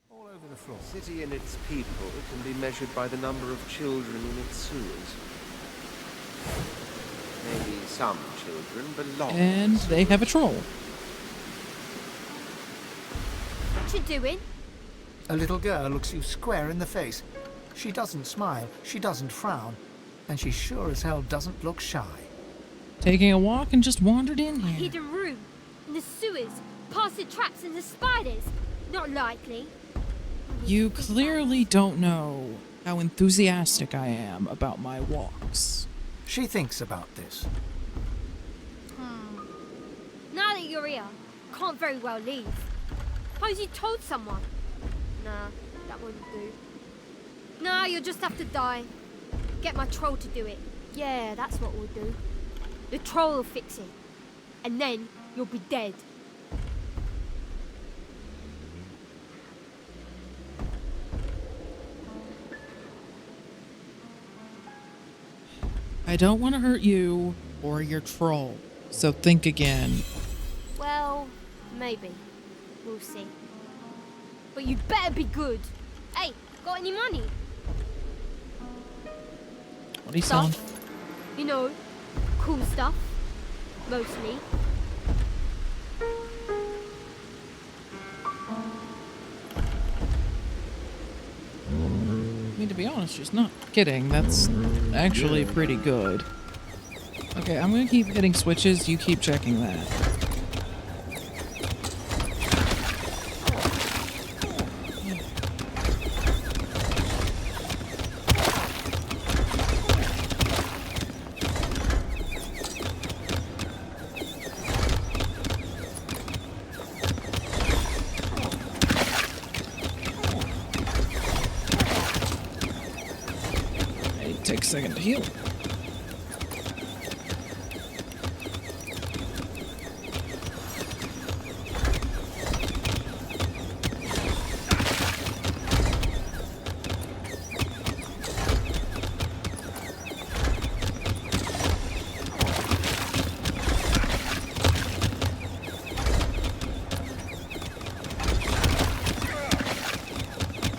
The city and its people can be measured by the number of children in its sewers. Maybe some children belong. And they have a troll. What you doing? A little girl looks you square in the face. She doesn't smile, she doesn't frown, and she sure as hell doesn't look shy. Taking a walk and just wandered in A here. hidden room. In the sewers. Past the traps and the spiders. Not likely. You clearly don't know how enthusiastic I am about my walks. She thinks about this. Now that you're here, can't very well leave. Suppose you told someone. Nah, that wouldn't do. Nah, you'll just have to die. Get my troll to do it. Yeah, that's what we'll do. The troll will fix it. And then you'll be dead. I don't want to hurt you or your troll, so think again. Well, maybe. We'll see. But you'd better be good. Hey, got any money? What are you selling? Stuff. You know, cool stuff. Mostly. I mean, to be honest, she's not kidding. That's actually pretty good. Okay, I'm gonna keep hitting switches. You keep checking that. Take a second to heal.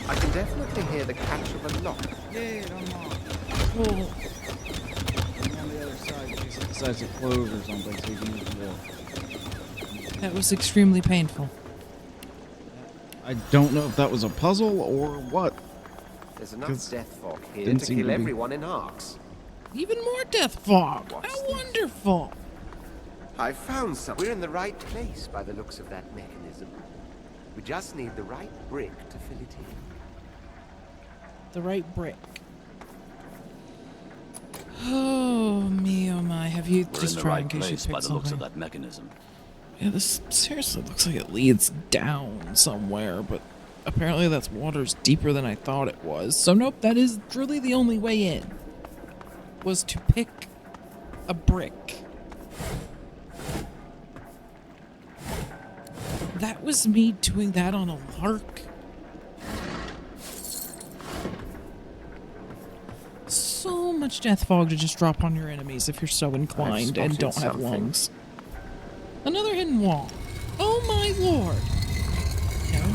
I can definitely hear the catch of a lock. Oh, On the other side, she decides to close or something so you can use the wall. that was extremely painful. I don't know if that was a puzzle or what. There's enough death fog here didn't to seem kill to be- everyone in arcs. Even more death fog. What's How this? wonderful. I found some. We're in the right place by the looks of that mechanism. We just need the right brick to fill it in. The right brick. Oh me, oh my! Have you We're just in the tried right in case you place by picked the looks of something? that mechanism. Yeah, this seriously looks like it leads down somewhere, but apparently that's water's deeper than I thought it was. So nope, that is truly the only way in. Was to pick a brick. That was me doing that on a lark. So much death fog to just drop on your enemies if you're so inclined and spotted don't have something. lungs. Another hidden wall. Oh my lord! No.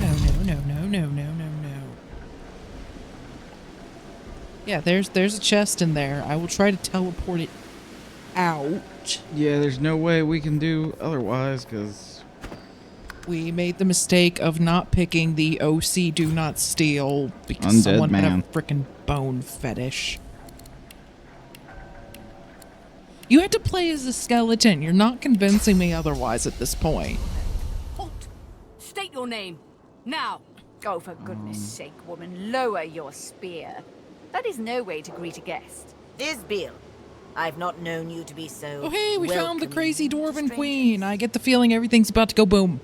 Yeah, there's a chest in there. I will try to teleport it out. Yeah, there's no way we can do otherwise, because... We made the mistake of not picking the OC Do Not Steal because Undead someone had man. a frickin' bone fetish. You had to play as a skeleton. You're not convincing me otherwise at this point. Halt! State your name. Now! Oh, for goodness sake, woman, lower your spear. That is no way to greet a guest. This Bill. I've not known you to be so. Oh hey, we found the welcoming crazy to dwarven strangers. queen. I get the feeling everything's about to go boom.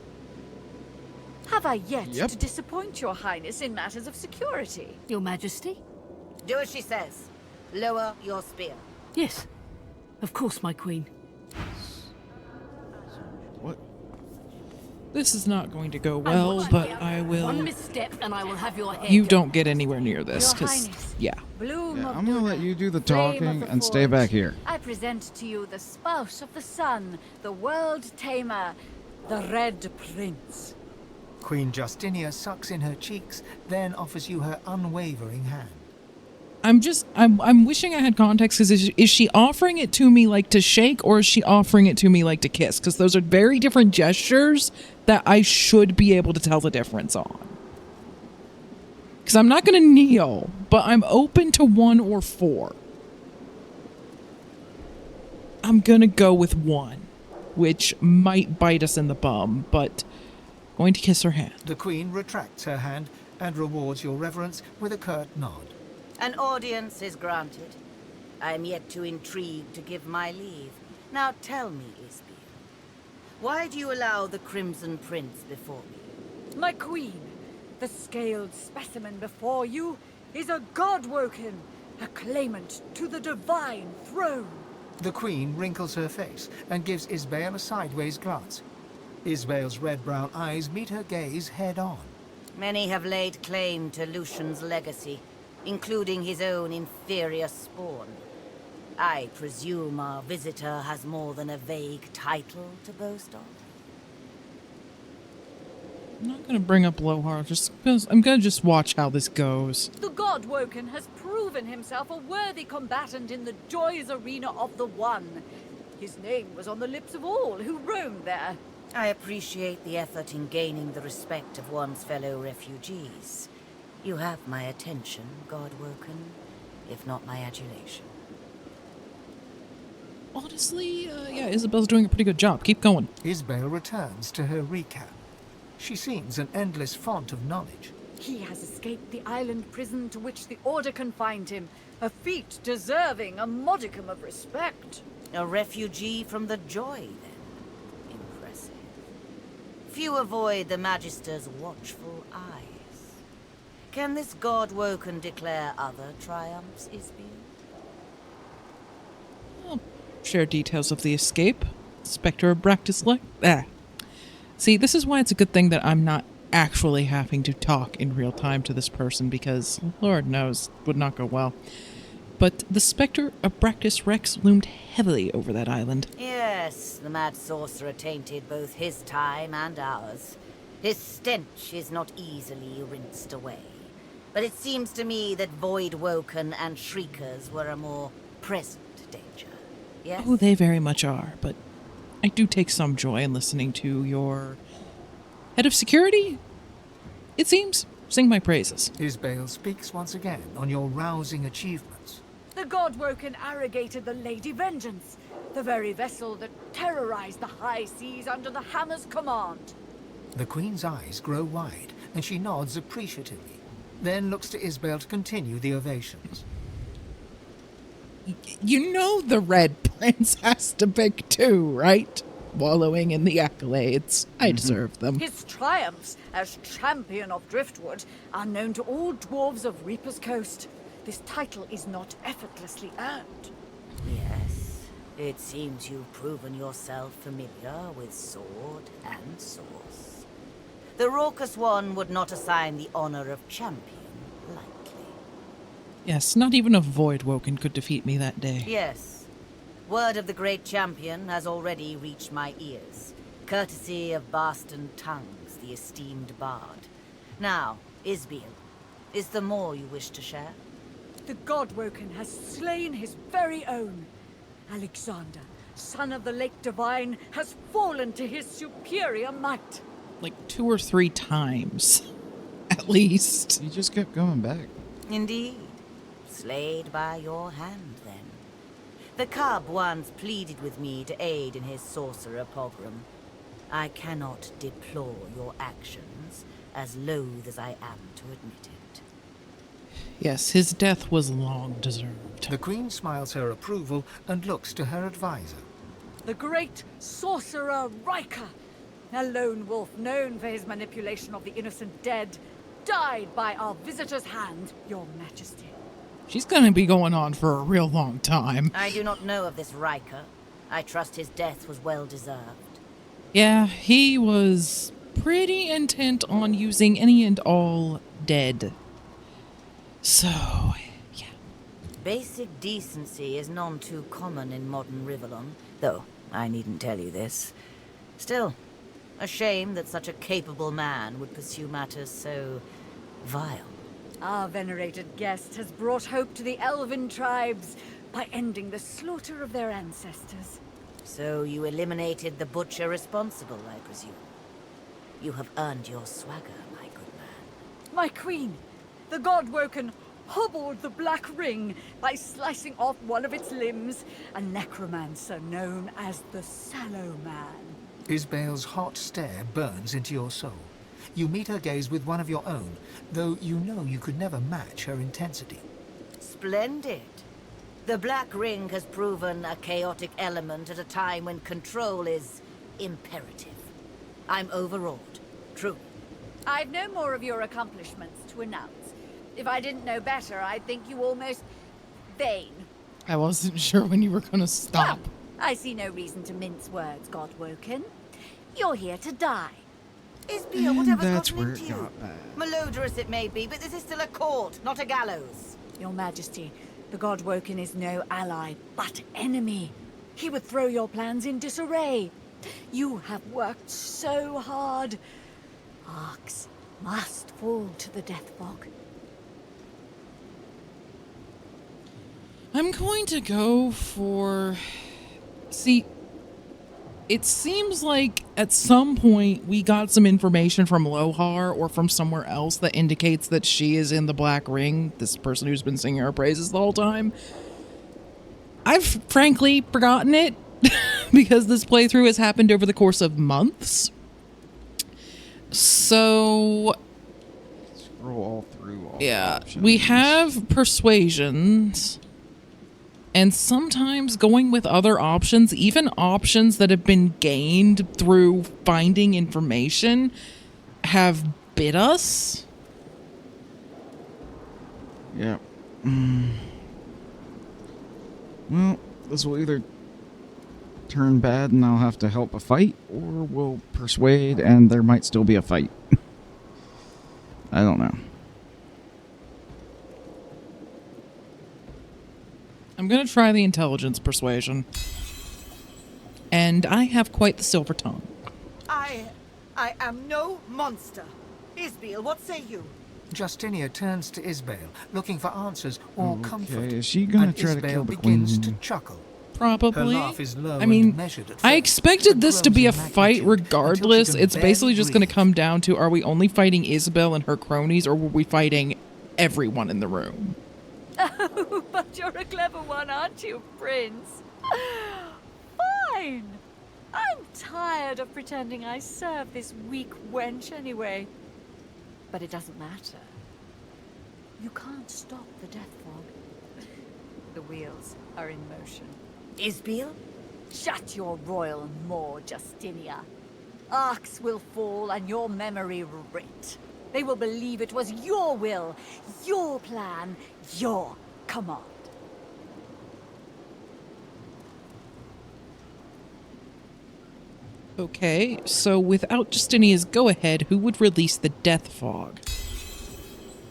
Have I yet Yep. to disappoint your highness in matters of security? Your Majesty? Do as she says. Lower your spear. Yes. Of course, my queen. What? This is not going to go well, but I One will. misstep and I will have your head. You don't get anywhere near this, Your because Highness. yeah. Bloom Yeah, of I'm gonna let Duna, you do the flame of talking the and stay forge. back here. I present to you the spouse of the sun, the world tamer, the Red Prince. Queen Justinia sucks in her cheeks, then offers you her unwavering hand. I'm wishing I had context, because is she offering it to me like to shake, or is she offering it to me like to kiss? Because those are very different gestures that I should be able to tell the difference on. Because I'm not going to kneel, but I'm open to 1 or 4. I'm going to go with 1, which might bite us in the bum, but going to kiss her hand. The Queen retracts her hand and rewards your reverence with a curt nod. An audience is granted. I am yet too intrigued to give my leave. Now tell me, Isbiel, why do you allow the Crimson Prince before me? My queen, the scaled specimen before you is a god-woken, a claimant to the divine throne. The Queen wrinkles her face and gives Isbael a sideways glance. Isbael's red-brown eyes meet her gaze head-on. Many have laid claim to Lucian's legacy, including his own inferior spawn. I presume our visitor has more than a vague title to boast of. I'm not going to bring up Lohar, just because I'm going to just watch how this goes. The God-woken has proven himself a worthy combatant in the joys arena of the One. His name was on the lips of all who roamed there. I appreciate the effort in gaining the respect of one's fellow refugees. You have my attention, God-woken, if not my adulation. Honestly, yeah, Isabel's doing a pretty good job. Keep going. Isbael returns to her recap. She seems an endless font of knowledge. He has escaped the island prison to which the Order confined him, a feat deserving a modicum of respect. A refugee from the Joy, then. Impressive. Few avoid the Magister's watchful eyes. Can this God-woken declare other triumphs, Isbiel? I'll share details of the escape. Spectre of Bractus See, this is why it's a good thing that I'm not actually having to talk in real time to this person, because, Lord knows, would not go well. But the Spectre of Bractus Rex loomed heavily over that island. Yes, the mad sorcerer tainted both his time and ours. His stench is not easily rinsed away. But it seems to me that Void-woken and Shriekers were a more present danger. Yes? Oh, they very much are, but I do take some joy in listening to your head of security, it seems, sing my praises. Isbael speaks once again on your rousing achievements. The God-woken arrogated the Lady Vengeance, the very vessel that terrorized the high seas under the Hammer's command. The Queen's eyes grow wide, and she nods appreciatively, then looks to Isbael to continue the ovations. You know the Red Prince has to pick 2, right? Wallowing in the Accolades. I deserve them. His triumphs as champion of Driftwood are known to all dwarves of Reaper's Coast. This title is not effortlessly earned. Yes. It seems you've proven yourself familiar with sword and source. The raucous one would not assign the honor of champion lightly. Yes, not even a Void-woken could defeat me that day. Yes. Word of the great champion has already reached my ears, courtesy of Barston Tongues, the esteemed bard. Now, Isbiel, is there more you wish to share? The God-woken has slain his very own. Alexander, son of the Lake Divine, has fallen to his superior might. Like 2 or 3 times, at least. He just kept going back. Indeed. Slayed by your hand, then. The cub once pleaded with me to aid in his sorcerer pogrom. I cannot deplore your actions, as loath as I am to admit it. Yes, his death was long deserved. The Queen smiles her approval and looks to her advisor. The great sorcerer Riker, a lone wolf known for his manipulation of the innocent dead, died by our visitor's hand, Your Majesty. She's gonna be going on for a real long time. I do not know of this Riker. I trust his death was well deserved. Yeah, he was pretty intent on using any and all dead. So, yeah. Basic decency is none too common in modern Rivellon, though I needn't tell you this. Still, a shame that such a capable man would pursue matters so vile. Our venerated guest has brought hope to the elven tribes by ending the slaughter of their ancestors. So you eliminated the butcher responsible, I presume. You have earned your swagger, my good man. My queen, the God-Woken hobbled the Black Ring by slicing off one of its limbs, a necromancer known as the Sallow Man. Isbale's hot stare burns into your soul. You meet her gaze with one of your own, though you know you could never match her intensity. Splendid. The Black Ring has proven a chaotic element at a time when control is imperative. I'm overawed, true. I've no more of your accomplishments to announce. If I didn't know better, I'd think you almost vain. I wasn't sure when you were gonna stop. Well, I see no reason to mince words, God-Woken. You're here to die. Isbeel, whatever's That's gotten where into it you. got bad. Malodorous it may be, but this is still a court, not a gallows. Your Majesty, the God-Woken is no ally, but enemy. He would throw your plans in disarray. You have worked so hard. Arcs must fall to the death fog. I'm going to go for... See, it seems like at some point we got some information from Lohar or from somewhere else that indicates that she is in the Black Ring, this person who's been singing her praises the whole time. I've frankly forgotten it because this playthrough has happened over the course of months. So... Scroll all through all yeah, options. we have persuasions, and sometimes going with other options, even options that have been gained through finding information, have bit us. Yeah. Well, this will either turn bad and I'll have to help a fight, or we'll persuade and there might still be a fight. I don't know. I'm going to try the intelligence persuasion. And I have quite the silver tongue. I am no monster. Isbeel, what say you? Justinia turns to Isbale, looking for answers or comfort. Is she gonna and try to Isbale kill the begins queen? to chuckle. Probably. Her laugh is low I mean, and measured at I first, expected but this to be a grows in fight magnitude until regardless. she can It's basically barely just going to breathe. come down to, are we only fighting Isabel and her cronies, or were we fighting everyone in the room? Oh, but you're a clever one, aren't you, Prince? Fine. I'm tired of pretending I serve this weak wench anyway. But it doesn't matter. You can't stop the death fog. The wheels are in motion. Isbeel? Shut your royal maw, Justinia. Arcs will fall and your memory writ. They will believe it was your will, your plan, your command. Okay, so without Justinia's go-ahead, who would release the death fog?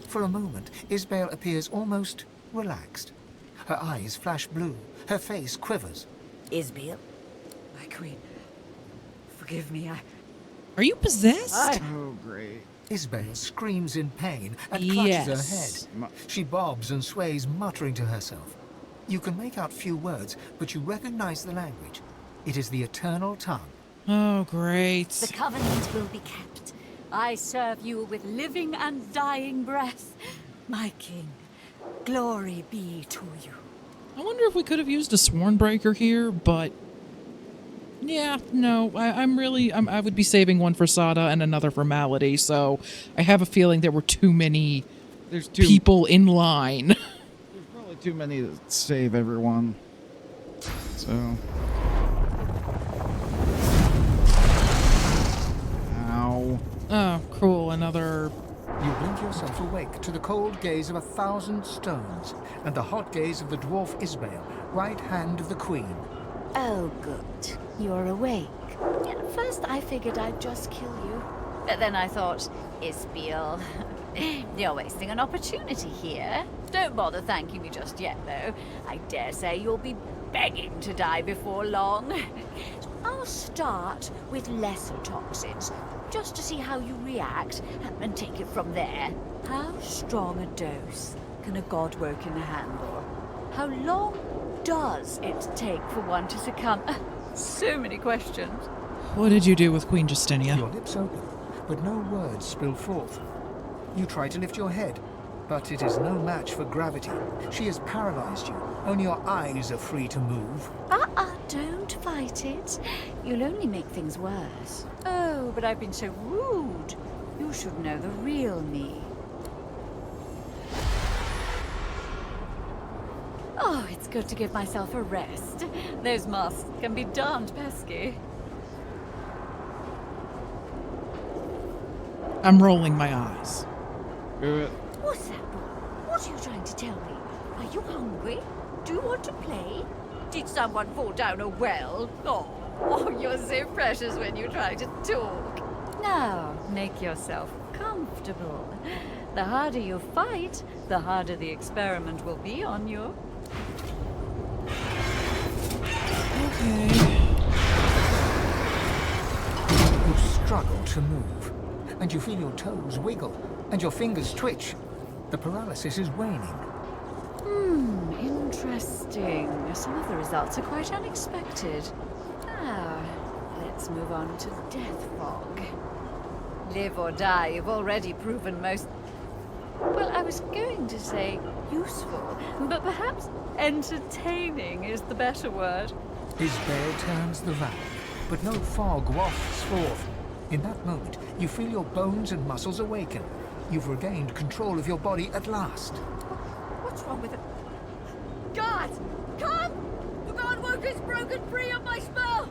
For a moment, Isbale appears almost relaxed. Her eyes flash blue. Her face quivers. Isbeel? My queen, forgive me, Are you possessed? Oh, great. Isbale screams in pain and clutches Yes. her head. She bobs and sways, muttering to herself. You can make out few words, but you recognize the language. It is the eternal tongue. Oh, great. The covenant will be kept. I serve you with living and dying breath. My king, glory be to you. I wonder if we could have used a sworn breaker here, but... yeah, no, I would be saving one for Sada and another for Malady, so I have a feeling there were too many There's too people in line. There's probably too many to save everyone. So. Ow. Oh, cool, another... You blink yourself awake to the cold gaze of 1,000 stones and the hot gaze of the dwarf Isbale, right hand of the queen. Oh, good. You're awake. At first, I figured I'd just kill you. But then I thought, Isbeel, you're wasting an opportunity here. Don't bother thanking me just yet, though. I dare say you'll be begging to die before long. I'll start with lesser toxins, just to see how you react, and take it from there. How strong a dose can a god woken handle? How long does it take for one to succumb? So many questions. What did you do with Queen Justinia? Your lips open, but no words spill forth. You try to lift your head, but it is no match for gravity. She has paralyzed you. Only your eyes are free to move. Don't fight it. You'll only make things worse. Oh, but I've been so rude. You should know the real me. Oh, it's good to give myself a rest. Those masks can be darned pesky. I'm rolling my eyes. What's that, boy? What are you trying to tell me? Are you hungry? Do you want to play? Did someone fall down a well? Oh, you're so precious when you try to talk. Now, make yourself comfortable. The harder you fight, the harder the experiment will be on you. Okay. You struggle to move, and you feel your toes wiggle, and your fingers twitch. The paralysis is waning. Interesting. Some of the results are quite unexpected. Now, let's move on to death fog. Live or die, you've already proven most... Well, I was going to say useful, but perhaps entertaining is the better word. His bell turns the valve, but no fog wafts forth. In that moment, you feel your bones and muscles awaken. You've regained control of your body at last. What's wrong with it? God! Come! The God Woker's broken free of my spell!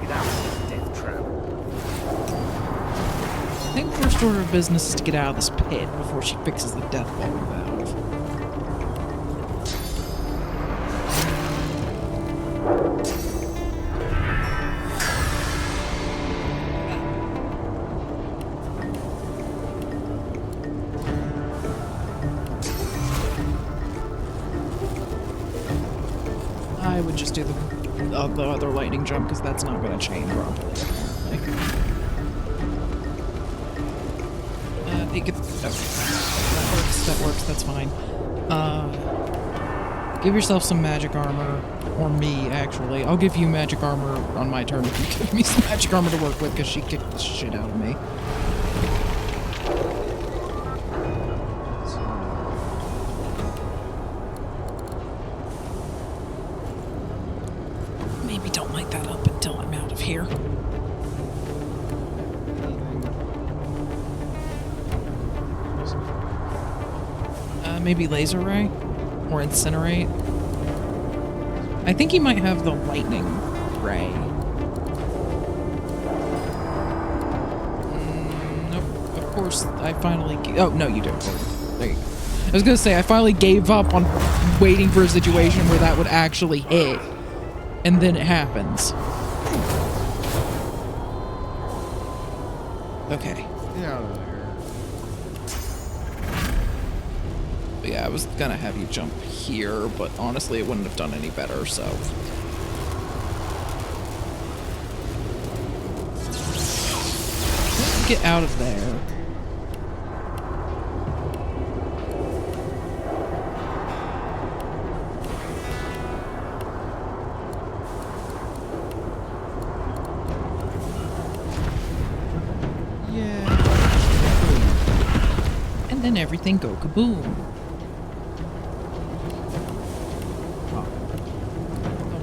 Get out of this death trap. I think first order of business is to get out of this pit before she fixes the death ball valve. I would just do the other lightning jump because that's not going to chain properly, apparently. It gets, okay. That works, that's fine. Give yourself some magic armor, or me, actually. I'll give you magic armor on my turn if you give me some magic armor to work with, because she kicked the shit out of me. Maybe don't light that up until I'm out of here. Maybe laser ray? Or incinerate? I think he might have the lightning ray. Nope. Of course, I finally... Oh, no, you don't. There you go. I was gonna say, I finally gave up on waiting for a situation where that would actually hit. And then it happens. Okay. Yeah. But yeah, I was gonna have you jump here, but honestly it wouldn't have done any better, so. Get out of there. Yeah. And then everything go kaboom.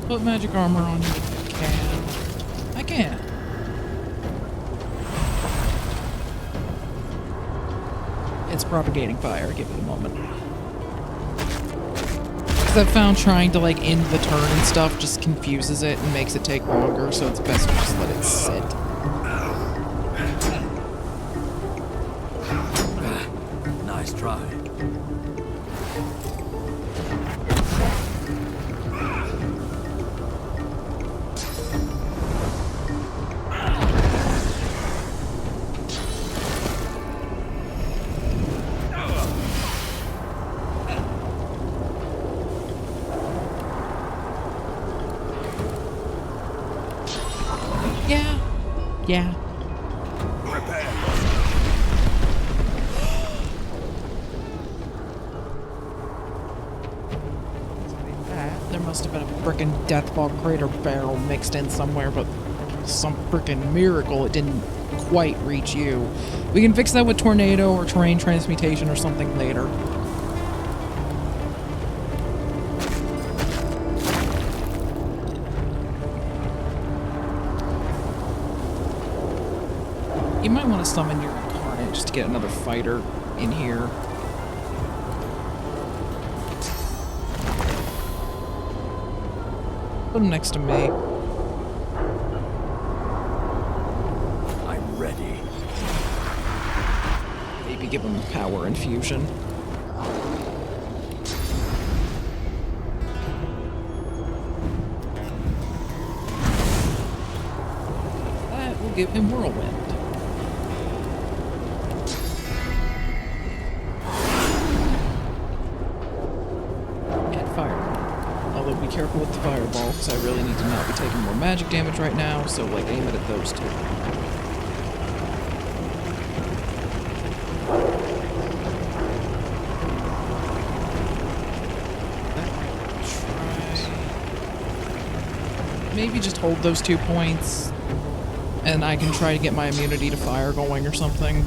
Put magic armor on you if I can. I can. It's propagating fire. Give it a moment. Because I've found trying to like end the turn and stuff just confuses it and makes it take longer, so it's best to just let it sit. Nice try. Yeah. Yeah. There must have been a frickin' Deathfog Crater barrel mixed in somewhere, but some frickin' miracle it didn't quite reach you. We can fix that with tornado or terrain transmutation or something later. You might want to summon your incarnate just to get another fighter in here. Put him next to me. I'm ready. Maybe give him a power infusion. That will give him whirlwind. Be careful with the fireball, because I really need to not be taking more magic damage right now, so like aim it at those two. Maybe just hold those 2 points, and I can try to get my immunity to fire going or something.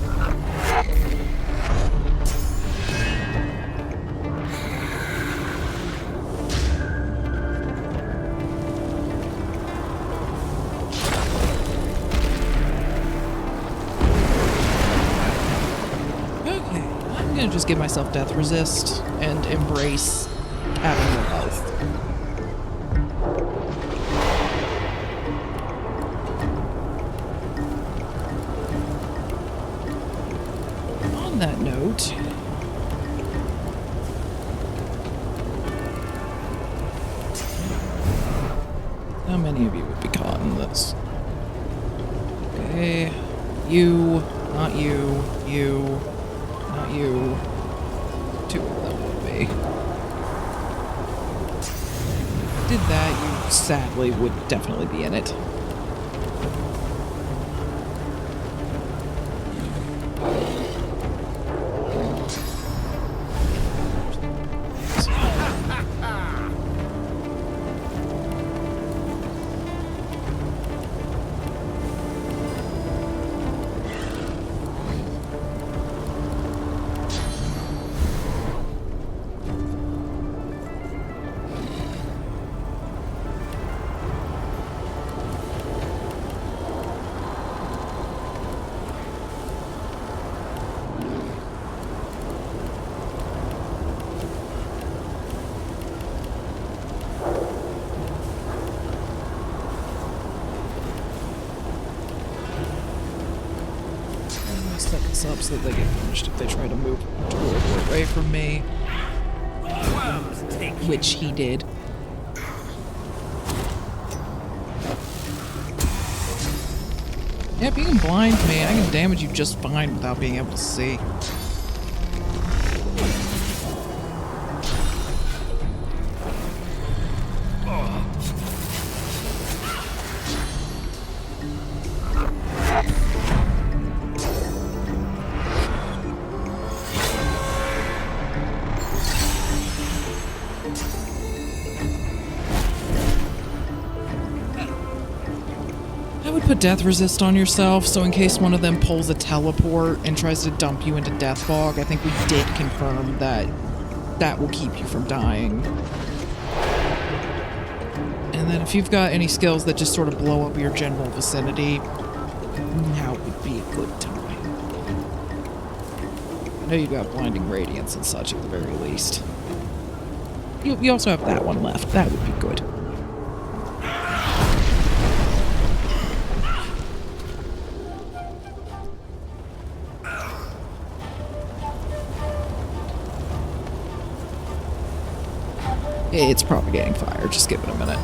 Just give myself death resist and embrace having no health. On that note, how many of you would be caught in this? Okay, you, not you, you. Not you. 2 of them would be. Did that, you sadly would definitely be in it. Up so that they get punished if they try to move toward or away from me. Which he did. Yep, you can blind me. I can damage you just fine without being able to see. Put death resist on yourself, so in case one of them pulls a teleport and tries to dump you into death fog, I think we did confirm that that will keep you from dying. And then if you've got any skills that just sort of blow up your general vicinity, now would be a good time. I know you've got blinding radiance and such at the very least. You also have that one left. That would be good. It's propagating fire, just give it a minute.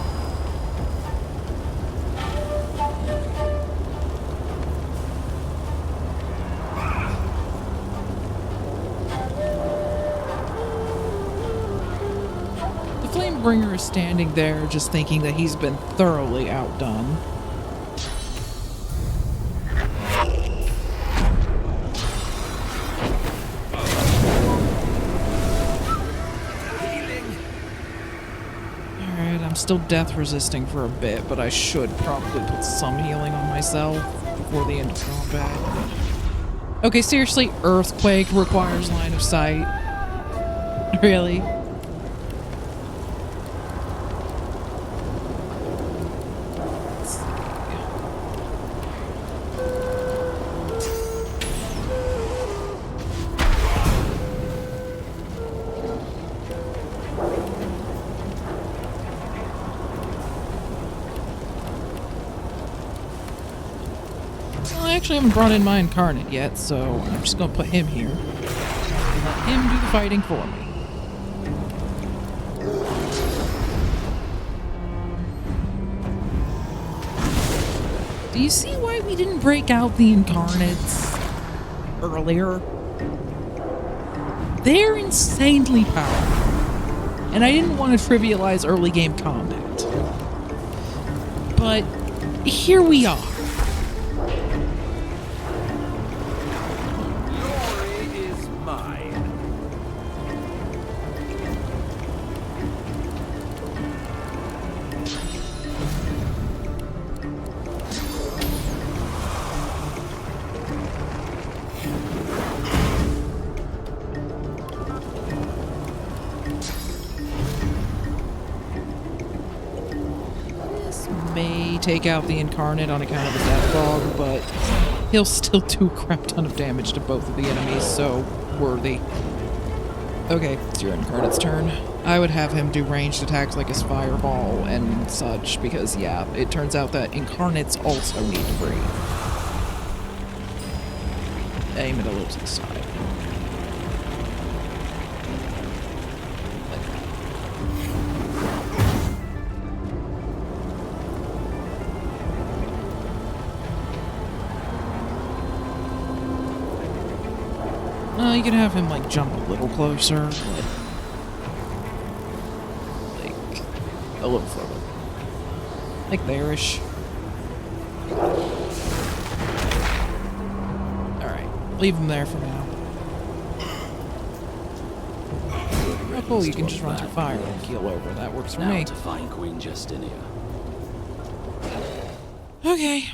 The Flamebringer is standing there just thinking that he's been thoroughly outdone. Alright, I'm still death resisting for a bit, but I should probably put some healing on myself before the end of combat. Okay, seriously, Earthquake requires line of sight. Really? I actually haven't brought in my incarnate yet, so I'm just gonna put him here. Let him do the fighting for me. Do you see why we didn't break out the incarnates earlier? They're insanely powerful. And I didn't want to trivialize early game combat. But here we are. May take out the incarnate on account of the death fog, but he'll still do a crap ton of damage to both of the enemies, so worthy. Okay, it's your incarnate's turn. I would have him do ranged attacks like his fireball and such, because yeah, it turns out that incarnates also need to breathe. Aim it a little to the side. You can have him, like, jump a little closer, but... like, a little further. Like there-ish. Alright, leave him there for now. Oh, cool, you can just run through fire and keel over. That works for me. To find Queen Justinia. Okay.